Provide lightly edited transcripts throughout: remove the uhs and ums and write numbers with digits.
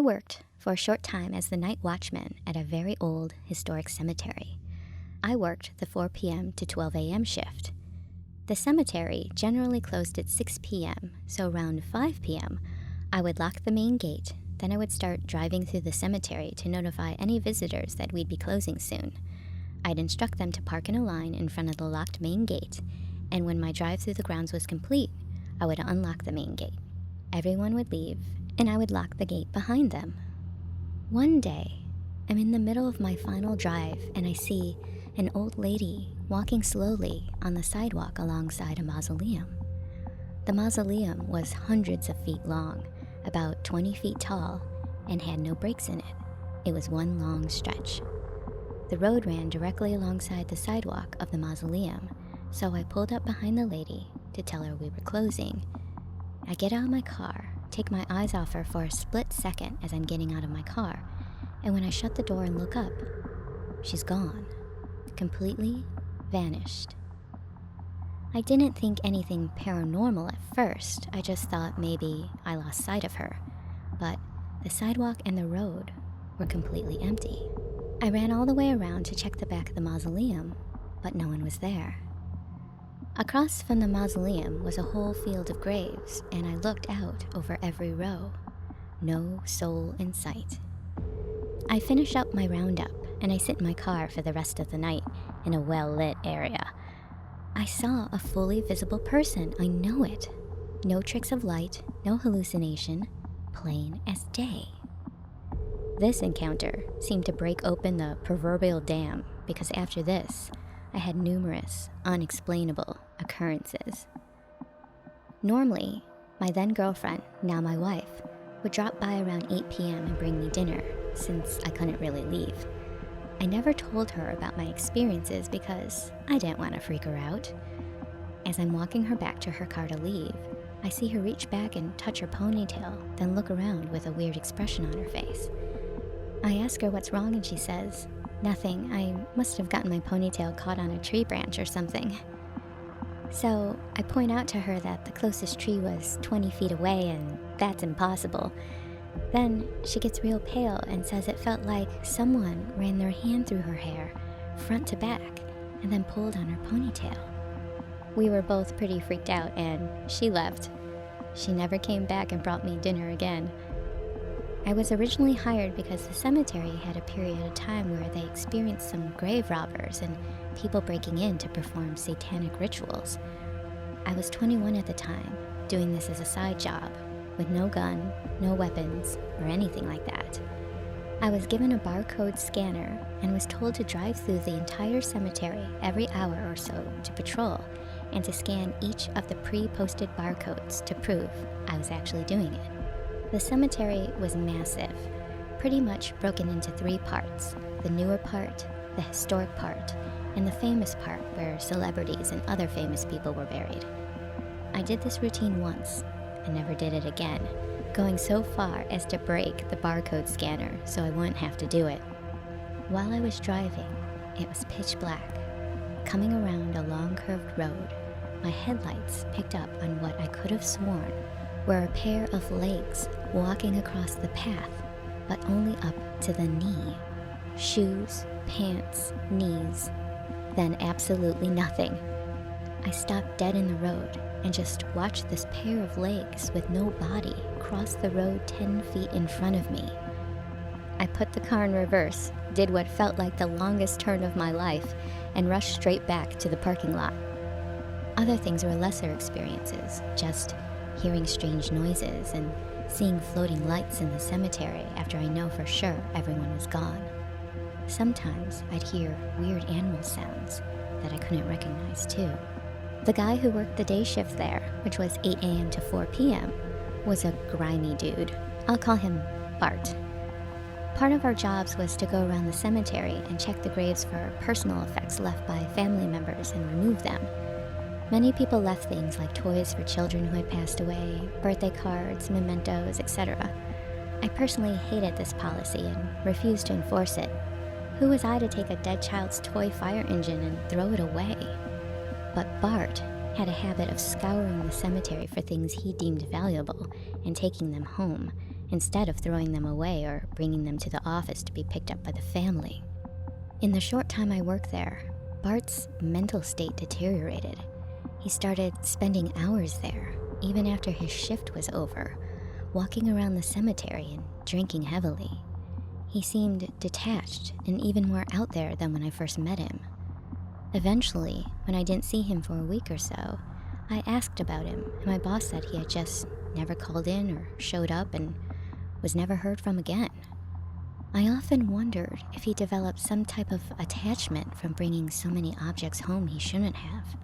worked for a short time as the night watchman at a very old historic cemetery. I worked the 4 p.m. to 12 a.m. shift. The cemetery generally closed at 6 p.m., so around 5 p.m., I would lock the main gate, then I would start driving through the cemetery to notify any visitors that we'd be closing soon. I'd instruct them to park in a line in front of the locked main gate, and when my drive through the grounds was complete, I would unlock the main gate. Everyone would leave, and I would lock the gate behind them. One day, I'm in the middle of my final drive, and I see an old lady walking slowly on the sidewalk alongside a mausoleum. The mausoleum was hundreds of feet long, about 20 feet tall, and had no breaks in it. It was one long stretch. The road ran directly alongside the sidewalk of the mausoleum, so I pulled up behind the lady to tell her we were closing. I get out of my car, take my eyes off her for a split second as I'm getting out of my car, and when I shut the door and look up, she's gone, completely vanished. I didn't think anything paranormal at first. I just thought maybe I lost sight of her, but the sidewalk and the road were completely empty. I ran all the way around to check the back of the mausoleum, but no one was there. Across from the mausoleum was a whole field of graves, and I looked out over every row. No soul in sight. I finish up my roundup, and I sit in my car for the rest of the night in a well-lit area. I saw a fully visible person, I know it. No tricks of light, no hallucination, plain as day. This encounter seemed to break open the proverbial dam, because after this, I had numerous unexplainable occurrences. Normally, my then girlfriend, now my wife, would drop by around 8 p.m. and bring me dinner, since I couldn't really leave. I never told her about my experiences because I didn't want to freak her out. As I'm walking her back to her car to leave, I see her reach back and touch her ponytail, then look around with a weird expression on her face. I ask her what's wrong and she says, "Nothing, I must have gotten my ponytail caught on a tree branch or something." So I point out to her that the closest tree was 20 feet away and that's impossible. Then she gets real pale and says it felt like someone ran their hand through her hair, front to back, and then pulled on her ponytail. We were both pretty freaked out and she left. She never came back and brought me dinner again. I was originally hired because the cemetery had a period of time where they experienced some grave robbers and people breaking in to perform satanic rituals. I was 21 at the time, doing this as a side job, with no gun, no weapons, or anything like that. I was given a barcode scanner and was told to drive through the entire cemetery every hour or so to patrol and to scan each of the pre-posted barcodes to prove I was actually doing it. The cemetery was massive, pretty much broken into 3 parts: the newer part, the historic part, and the famous part where celebrities and other famous people were buried. I did this routine once and never did it again, going so far as to break the barcode scanner so I wouldn't have to do it. While I was driving, it was pitch black. Coming around a long curved road, my headlights picked up on what I could have sworn were a pair of legs walking across the path, but only up to the knee. Shoes, pants, knees, then absolutely nothing. I stopped dead in the road and just watched this pair of legs with no body cross the road 10 feet in front of me. I put the car in reverse, did what felt like the longest turn of my life, and rushed straight back to the parking lot. Other things were lesser experiences, just hearing strange noises and seeing floating lights in the cemetery after I know for sure everyone was gone. Sometimes I'd hear weird animal sounds that I couldn't recognize too. The guy who worked the day shift there, which was 8 a.m. to 4 p.m., was a grimy dude. I'll call him Bart. Part of our jobs was to go around the cemetery and check the graves for personal effects left by family members and remove them. Many people left things like toys for children who had passed away, birthday cards, mementos, etc. I personally hated this policy and refused to enforce it. Who was I to take a dead child's toy fire engine and throw it away? But Bart had a habit of scouring the cemetery for things he deemed valuable and taking them home, instead of throwing them away or bringing them to the office to be picked up by the family. In the short time I worked there, Bart's mental state deteriorated. He started spending hours there, even after his shift was over, walking around the cemetery and drinking heavily. He seemed detached and even more out there than when I first met him. Eventually, when I didn't see him for a week or so, I asked about him, and my boss said he had just never called in or showed up and was never heard from again. I often wondered if he developed some type of attachment from bringing so many objects home he shouldn't have.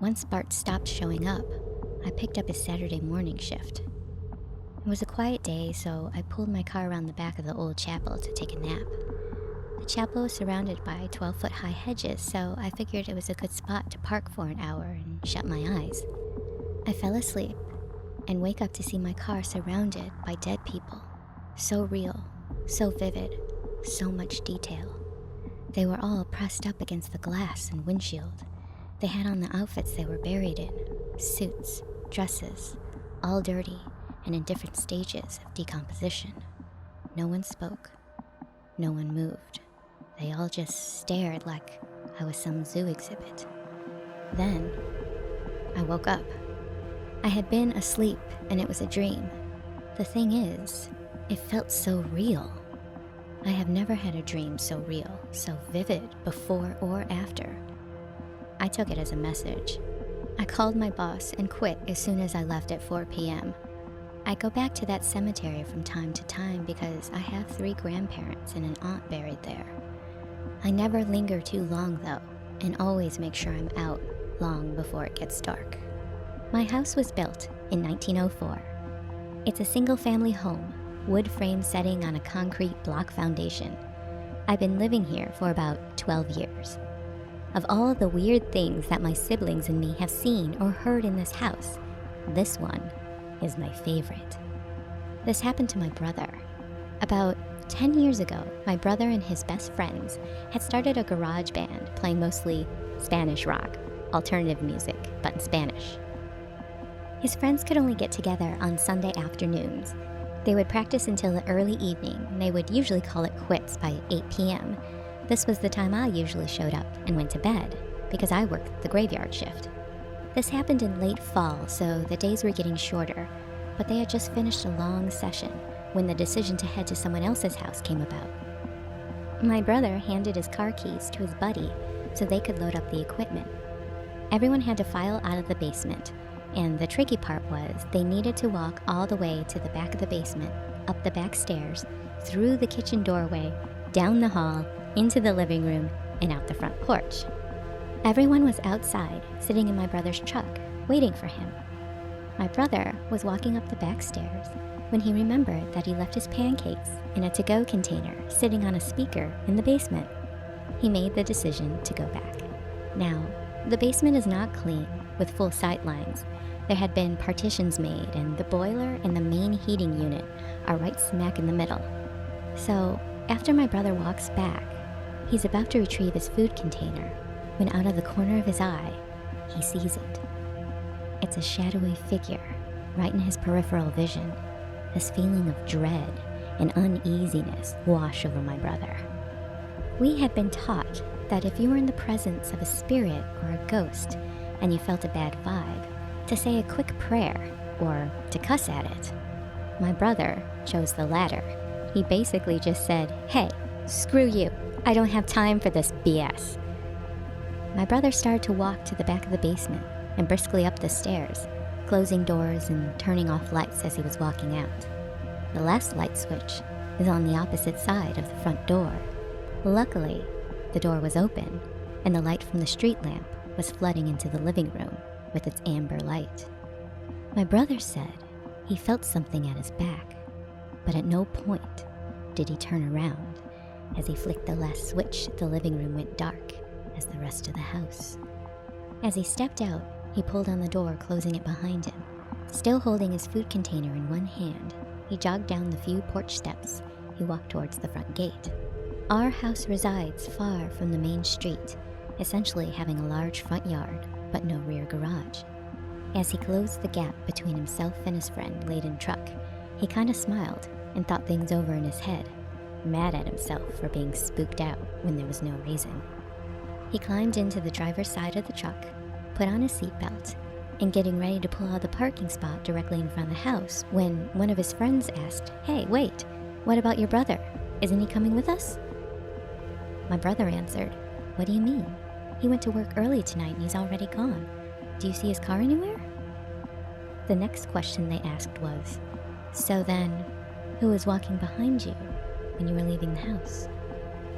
Once Bart stopped showing up, I picked up his Saturday morning shift. It was a quiet day, so I pulled my car around the back of the old chapel to take a nap. The chapel was surrounded by 12-foot-high hedges, so I figured it was a good spot to park for an hour and shut my eyes. I fell asleep and wake up to see my car surrounded by dead people. So real, so vivid, so much detail. They were all pressed up against the glass and windshield. They had on the outfits they were buried in, suits, dresses, all dirty and in different stages of decomposition. No one spoke. No one moved. They all just stared like I was some zoo exhibit. Then, I woke up. I had been asleep and it was a dream. The thing is, it felt so real. I have never had a dream so real, so vivid before or after. I took it as a message. I called my boss and quit as soon as I left at 4 p.m. I go back to that cemetery from time to time because I have 3 grandparents and an aunt buried there. I never linger too long though, and always make sure I'm out long before it gets dark. My house was built in 1904. It's a single-family home, wood frame setting on a concrete block foundation. I've been living here for about 12 years. Of all the weird things that my siblings and me have seen or heard in this house, this one is my favorite. This happened to my brother. About 10 years ago, my brother and his best friends had started a garage band playing mostly Spanish rock, alternative music, but in Spanish. His friends could only get together on Sunday afternoons. They would practice until the early evening, and they would usually call it quits by 8 p.m. This was the time I usually showed up and went to bed, because I worked the graveyard shift. This happened in late fall, so the days were getting shorter, but they had just finished a long session when the decision to head to someone else's house came about. My brother handed his car keys to his buddy so they could load up the equipment. Everyone had to file out of the basement, and the tricky part was they needed to walk all the way to the back of the basement, up the back stairs, through the kitchen doorway, down the hall, into the living room, and out the front porch. Everyone was outside, sitting in my brother's truck, waiting for him. My brother was walking up the back stairs when he remembered that he left his pancakes in a to-go container sitting on a speaker in the basement. He made the decision to go back. Now, the basement is not clean, with full sight lines. There had been partitions made, and the boiler and the main heating unit are right smack in the middle. So, after my brother walks back, he's about to retrieve his food container when out of the corner of his eye, he sees it. It's a shadowy figure right in his peripheral vision. This feeling of dread and uneasiness wash over my brother. We had been taught that if you were in the presence of a spirit or a ghost and you felt a bad vibe, to say a quick prayer or to cuss at it. My brother chose the latter. He basically just said, "Hey, screw you. I don't have time for this BS." My brother started to walk to the back of the basement and briskly up the stairs, closing doors and turning off lights as he was walking out. The last light switch is on the opposite side of the front door. Luckily, the door was open, and the light from the street lamp was flooding into the living room with its amber light. My brother said he felt something at his back, but at no point did he turn around. As he flicked the last switch, the living room went dark as the rest of the house. As he stepped out, he pulled on the door, closing it behind him. Still holding his food container in one hand, he jogged down the few porch steps. He walked towards the front gate. Our house resides far from the main street, essentially having a large front yard, but no rear garage. As he closed the gap between himself and his friend laden truck, He kinda smiled and thought things over in his head, mad at himself for being spooked out when there was no reason. He climbed into the driver's side of the truck, put on his seatbelt, and getting ready to pull out of the parking spot directly in front of the house when one of his friends asked, "Hey, wait, what about your brother? Isn't he coming with us?" My brother answered, "What do you mean? He went to work early tonight and he's already gone. Do you see his car anywhere?" The next question they asked was, "So then, who was walking behind you when you were leaving the house?"